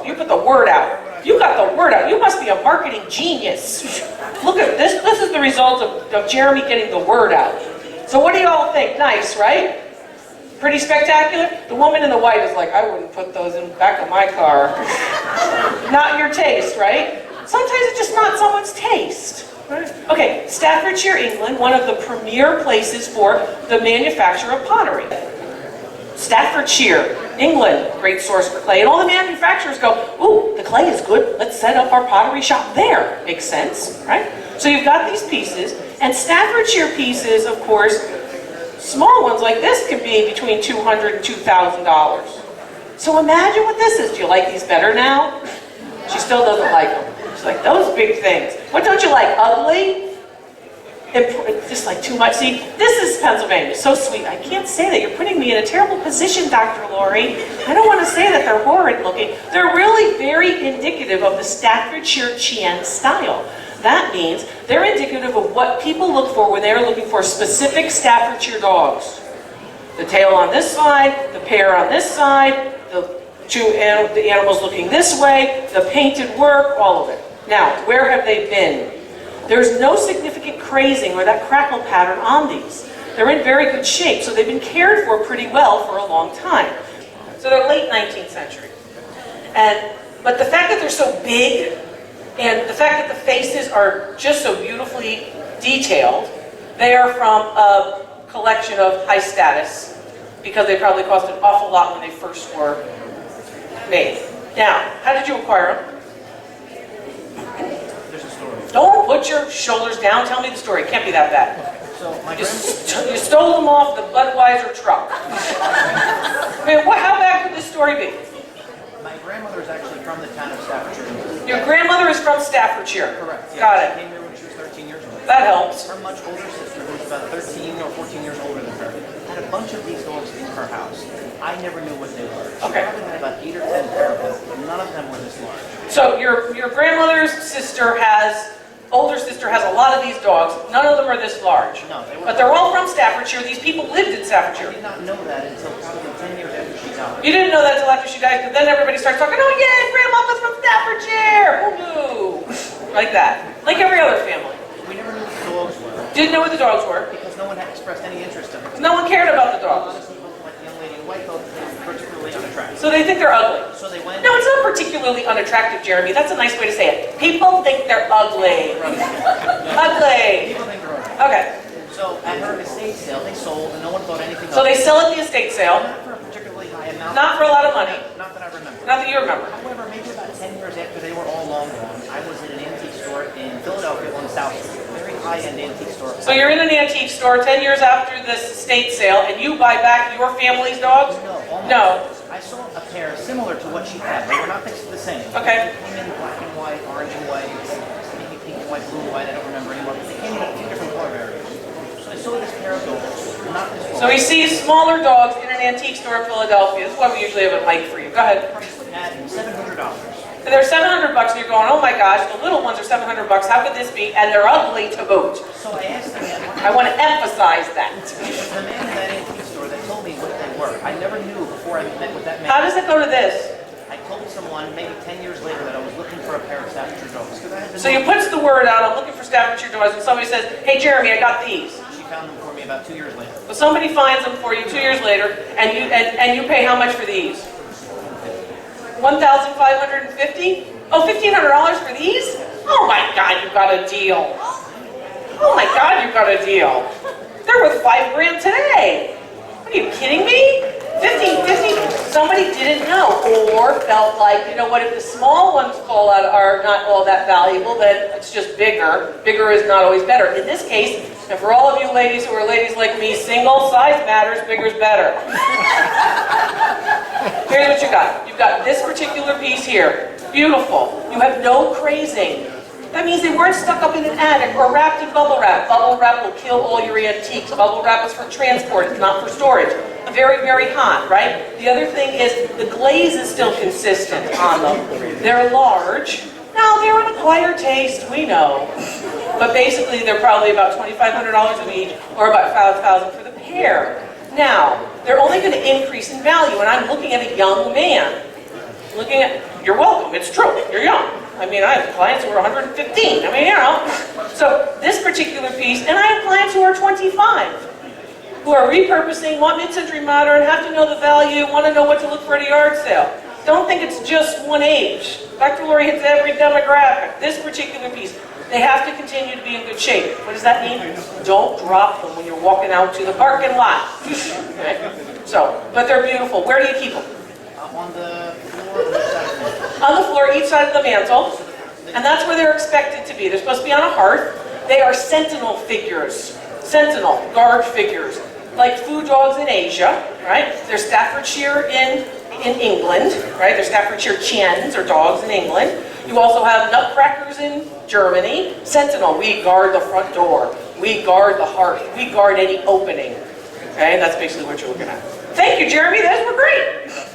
You put the word out. You got the word out. You must be a marketing genius. Look at this. This is the result of Jeremy getting the word out. So what do you all think? Nice, right? Pretty spectacular? The woman in the white is like, I wouldn't put those in the back of my car. Not your taste, right? Sometimes it's just not someone's taste. Okay, Staffordshire, England, one of the premier places for the manufacture of pottery. Staffordshire, England, great source for clay. And all the manufacturers go, ooh, the clay is good. Let's set up our pottery shop there. Makes sense, right? So you've got these pieces. And Staffordshire pieces, of course, small ones like this can be between $200 and $2,000. So imagine what this is. Do you like these better now? She still doesn't like them. She's like, those big things. What don't you like? Ugly? It's just like too much. See, this is Pennsylvania. So sweet. I can't say that. You're putting me in a terrible position, Dr. Lori. I don't want to say that they're horrid looking. They're really very indicative of the Staffordshire Chien style. That means they're indicative of what people look for when they're looking for specific Staffordshire dogs. The tail on this side, the pair on this side, the animals looking this way, the painted work, all of it. Now, where have they been? There's no significant crazing or that crackle pattern on these. They're in very good shape, so they've been cared for pretty well for a long time. So they're late 19th century. But the fact that they're so big, and the fact that the faces are just so beautifully detailed, they are from a collection of high status, because they probably cost an awful lot when they first were made. Now, how did you acquire them? Don't put your shoulders down. Tell me the story. It can't be that bad. So You stole them off the Budweiser truck. I mean, how bad could this story be? my grandmother is actually from the town of Staffordshire. Your grandmother is from Staffordshire. Correct. Yeah, Got she it. came here when she was 13 years old. That helps. Her much older sister, who was about 13 or 14 years older than her, had a bunch of these dogs in her house. I never knew what they were. She Okay. probably had about 8 or 10 pair of them, but none of them were this large. So your grandmother's older sister has a lot of these dogs. None of them are this large. No, they were. But they're all from Staffordshire. These people lived in I Staffordshire. did not know that until probably 10 years after she died. You didn't know that until after she died, but then everybody starts talking, oh yay, Grandma was from Staffordshire! Woo-hoo! Like that. Like every other family. We never knew what the dogs were Didn't know what the dogs were. because no one had expressed any interest in them. No one cared about the dogs. Honestly, both like the young lady and white thought they were particularly unattractive. So they think they're ugly. So they went. No, it's not particularly unattractive, Jeremy. That's a nice way to say it. People think they're ugly. Ugly. People think they're ugly. Okay. So at her estate sale, they sold, and no one thought anything of So they it. sell at the estate sale. Not for a particularly high amount. Not for a lot of money. Not that I remember. Not that you remember. However, maybe about 10 years after they were all long gone, I was in an antique store in Philadelphia on South Street. A very high-end antique store. So you're in an antique store 10 years after this estate sale, and you buy back your family's dogs? No, almost. No. I saw a pair similar to what she had. They were not fixed the same. Okay. They came in black and white, orange and white, maybe pink and white, blue and white, I don't remember anymore, but they came in a few different color variations. So I saw this pair of dogs, not this one. So he sees smaller dogs in an antique store in Philadelphia. This is why we usually have a mic for you. Go ahead. Priced at $700. And they're $700 and you're going, oh my gosh, the little ones are $700. How could this be? And they're ugly to boot. So I asked the man, I want to emphasize that. it was the man in that antique store that told me what they were. I never knew before I met with that man. How does it go to this? I told someone maybe 10 years later that I was looking for a pair of Staffordshire dogs. 'Cause I had been So you puts the word out, I'm looking for Staffordshire dogs, and somebody says, hey Jeremy, I got these. She found them for me about 2 years later. So somebody finds them for you 2 years later, and you pay how much for these? $1,550? Oh, $1,500 for these? Oh my God, you got a deal. Oh my God, you got a deal. They're worth $5,000 today. What are you kidding me? 50. Somebody didn't know, or felt like, you know what, if the small ones are not all that valuable, then it's just bigger. Bigger is not always better. In this case, and for all of you ladies who are ladies like me, single size matters, bigger is better. Here's what you got. You've got this particular piece here. Beautiful. You have no crazing. That means they weren't stuck up in an attic or wrapped in bubble wrap. Bubble wrap will kill all your antiques. Bubble wrap is for transport, it's not for storage. Very, very hot, right? The other thing is the glaze is still consistent on them. They're large. Now, they're an acquired taste, we know. But basically, they're probably about $2,500 a each, or about $5,000 for the pair. Now, they're only going to increase in value, and I'm looking at a young man. Looking at You're welcome, it's true, you're young. I mean, I have clients who are 115, I mean, you know. So this particular piece, and I have clients who are 25, who are repurposing, want mid-century modern, have to know the value, want to know what to look for at a yard sale. Don't think it's just one age. Dr. Lori hits every demographic. This particular piece, they have to continue to be in good shape. What does that mean? Don't drop them when you're walking out to the parking lot. Okay? So, but they're beautiful. Where do you keep them? On the floor, on each side of the mantle. On the floor, each side of the mantle. And that's where they're expected to be. They're supposed to be on a hearth. They are sentinel figures. Sentinel, guard figures. Like food dogs in Asia, right? They're Staffordshire in England, right? They're Staffordshire chiens, or dogs in England. You also have nutcrackers in Germany. Sentinel, we guard the front door. We guard the hearth. We guard any opening. Okay, that's basically what you're looking at. Thank you, Jeremy. Those were great.